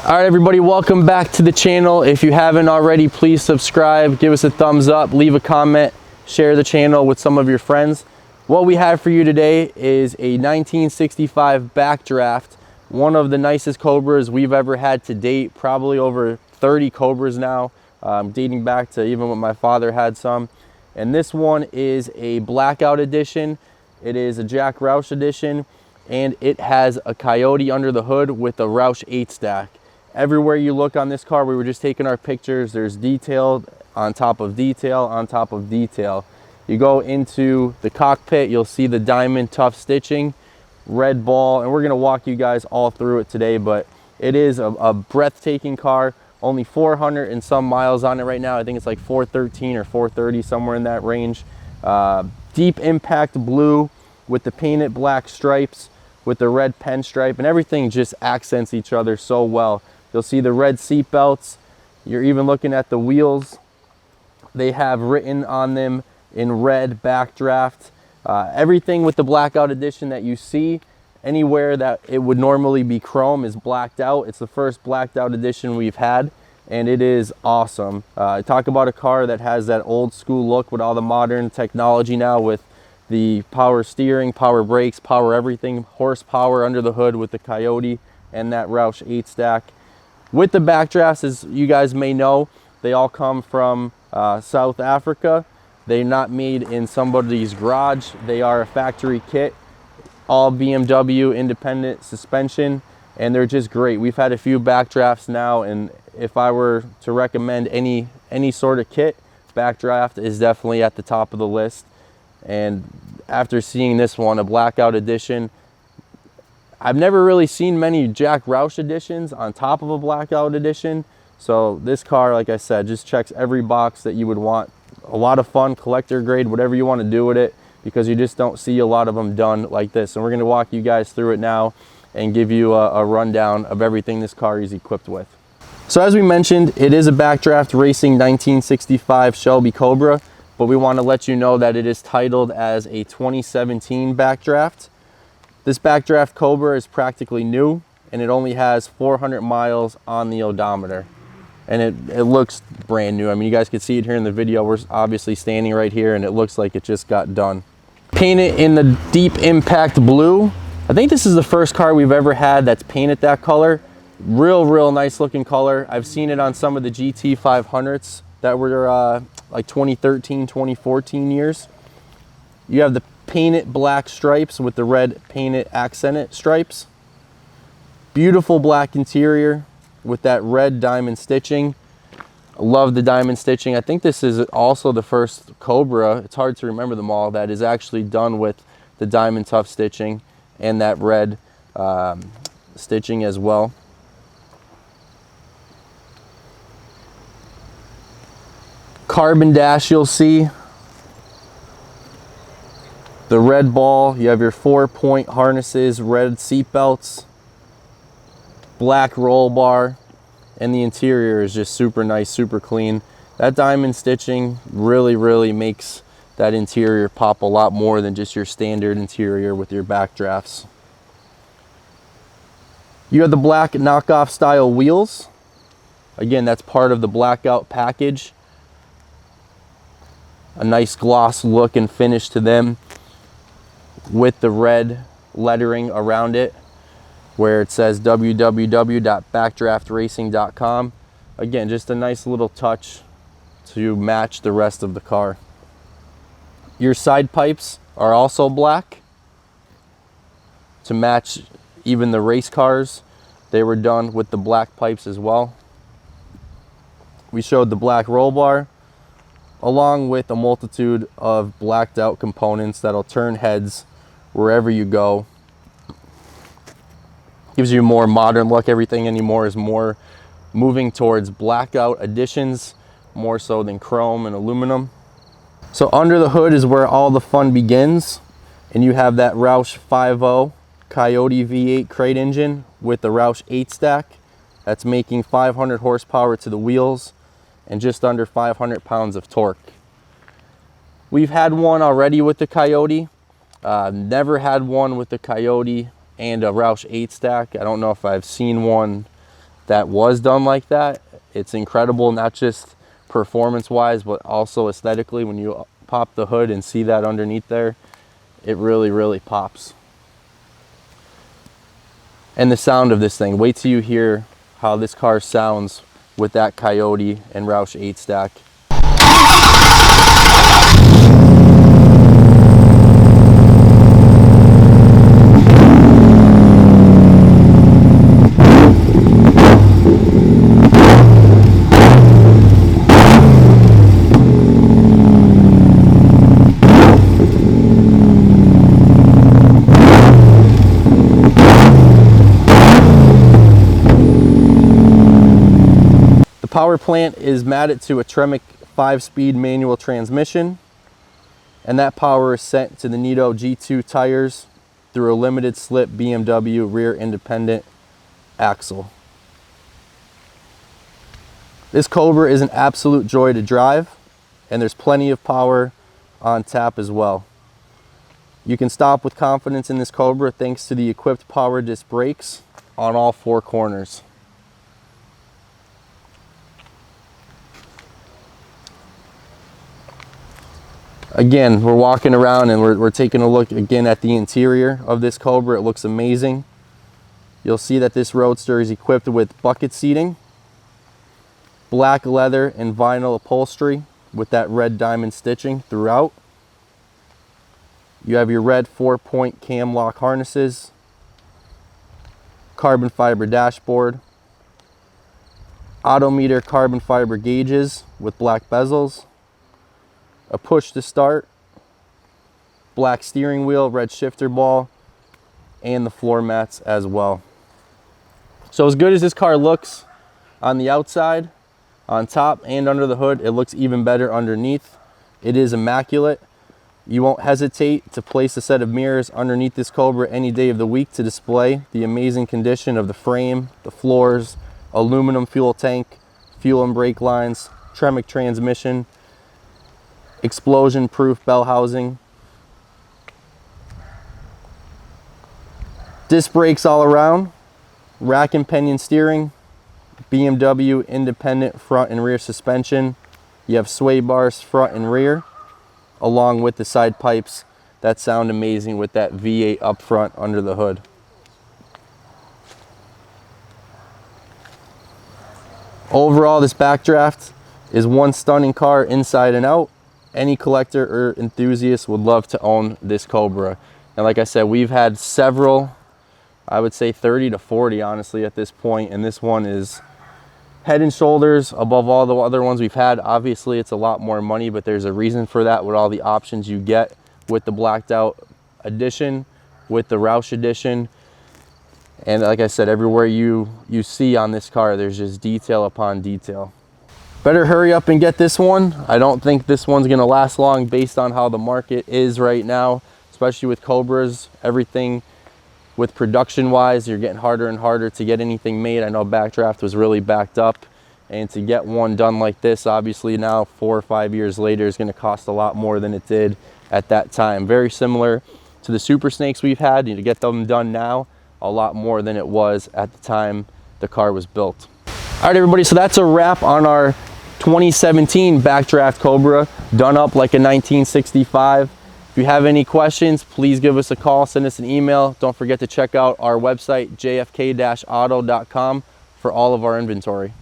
All right, everybody, welcome back to the channel. If you haven't already, please subscribe, give us a thumbs up, leave a comment, share the channel with some of your friends. What we have for you today is a 1965 Backdraft, one of the nicest Cobras we've ever had to date, probably over 30 Cobras now, dating back to even when my father had some. And this one is a blackout edition. It is a Jack Roush edition, and it has a Coyote under the hood with a Roush 8-stack. Everywhere you look on this car, we were just taking our pictures, there's detail on top of detail on top of detail. You go into the cockpit, you'll see the diamond tough stitching, red ball, and we're gonna walk you guys all through it today, but it is a breathtaking car. Only 400 and some miles on it right now. I think it's like 413 or 430, somewhere in that range. Deep impact blue with the painted black stripes, with the red pen stripe, and everything just accents each other so well. You'll see the red seat belts. You're even looking at the wheels. They have written on them in red Backdraft. Everything with the blackout edition that you see anywhere that it would normally be chrome is blacked out. It's the first blacked out edition we've had, and it is awesome. Talk about a car that has that old school look with all the modern technology now, with the power steering, power brakes, power everything, horsepower under the hood with the Coyote and that Roush 8-stack. With the Backdrafts, as you guys may know, they all come from South Africa. They're not made in somebody's garage. They are a factory kit, all BMW independent suspension, and they're just great. We've had a few Backdrafts now, and if I were to recommend any sort of kit, Backdraft is definitely at the top of the list. And after seeing this one, a blackout edition, I've never really seen many Jack Roush editions on top of a blackout edition. So this car, like I said, just checks every box that you would want. A lot of fun, collector grade, whatever you want to do with it, because you just don't see a lot of them done like this. And we're going to walk you guys through it now and give you a rundown of everything this car is equipped with. So as we mentioned, it is a Backdraft Racing 1965 Shelby Cobra, but we want to let you know that it is titled as a 2017 Backdraft. This Backdraft Cobra is practically new, and it only has 400 miles on the odometer. And it looks brand new. I mean, you guys can see it here in the video. We're obviously standing right here, and it looks like it just got done. Painted in the deep impact blue. I think this is the first car we've ever had that's painted that color. Real nice looking color. I've seen it on some of the GT 500s that were like 2013, 2014 years. You have the painted black stripes with the red painted accented stripes. Beautiful black interior with that red diamond stitching. I love the diamond stitching. I think this is also the first Cobra, it's hard to remember them all, that is actually done with the diamond tough stitching and that red stitching as well. Carbon dash, you'll see the red ball. You have your 4-point harnesses, red seat belts, black roll bar, and the interior is just super nice, super clean. That diamond stitching really makes that interior pop a lot more than just your standard interior with your Backdrafts. You have the black knockoff style wheels. Again, that's part of the blackout package. A nice gloss look and finish to them, with the red lettering around it where it says www.backdraftracing.com. Again, just a nice little touch to match the rest of the car. Your side pipes are also black to match even the race cars. They were done with the black pipes as well. We showed the black roll bar, along with a multitude of blacked out components that'll turn heads wherever you go. Gives you a more modern look. Everything anymore is more moving towards blackout editions, more so than chrome and aluminum. So under the hood is where all the fun begins, and you have that Roush 5.0 Coyote V8 crate engine with the Roush 8-stack. That's making 500 horsepower to the wheels and just under 500 pounds of torque. We've had one already with the Coyote. Never had one with the Coyote and a Roush 8-stack. I don't know if I've seen one that was done like that. It's incredible, not just performance wise, but also aesthetically. When you pop the hood and see that underneath there, it really, really pops. And the sound of this thing, wait till you hear how this car sounds with that Coyote and Roush 8 stack. Power plant is matted to a Tremec 5-speed manual transmission, and that power is sent to the Nitto G2 tires through a limited slip BMW rear independent axle. This Cobra is an absolute joy to drive, and there's plenty of power on tap as well. You can stop with confidence in this Cobra thanks to the equipped power disc brakes on all 4 corners. Again, we're walking around and we're taking a look again at the interior of this Cobra. It looks amazing. You'll see that this Roadster is equipped with bucket seating, black leather and vinyl upholstery with that red diamond stitching throughout. You have your red 4-point cam lock harnesses, carbon fiber dashboard, odometer carbon fiber gauges with black bezels, a push to start, black steering wheel, red shifter ball, and the floor mats as well. So as good as this car looks on the outside, on top and under the hood, it looks even better underneath. It is immaculate. You won't hesitate to place a set of mirrors underneath this Cobra any day of the week to display the amazing condition of the frame, the floors, aluminum fuel tank, fuel and brake lines, Tremec transmission, explosion proof bell housing, disc brakes all around, rack and pinion steering, BMW independent front and rear suspension. You have sway bars front and rear, along with the side pipes that sound amazing with that V8 up front under the hood. Overall, this Backdraft is one stunning car inside and out. Any collector or enthusiast would love to own this Cobra. And like I said, we've had several, I would say 30 to 40 honestly at this point, and this one is head and shoulders above all the other ones we've had. Obviously it's a lot more money, but there's a reason for that with all the options you get with the blacked out edition, with the Roush edition. And like I said, everywhere you see on this car, there's just detail upon detail. Better hurry up and get this one. I don't think this one's gonna last long based on how the market is right now, especially with Cobras. Everything with production wise, you're getting harder and harder to get anything made. I know Backdraft was really backed up, and to get one done like this, obviously now 4 or 5 years later, is gonna cost a lot more than it did at that time. Very similar to the Super Snakes we've had. To get them done now, a lot more than it was at the time the car was built. All right, everybody, so that's a wrap on our 2017 Backdraft Cobra, done up like a 1965. If you have any questions, please give us a call, send us an email. Don't forget to check out our website, jfk-auto.com, for all of our inventory.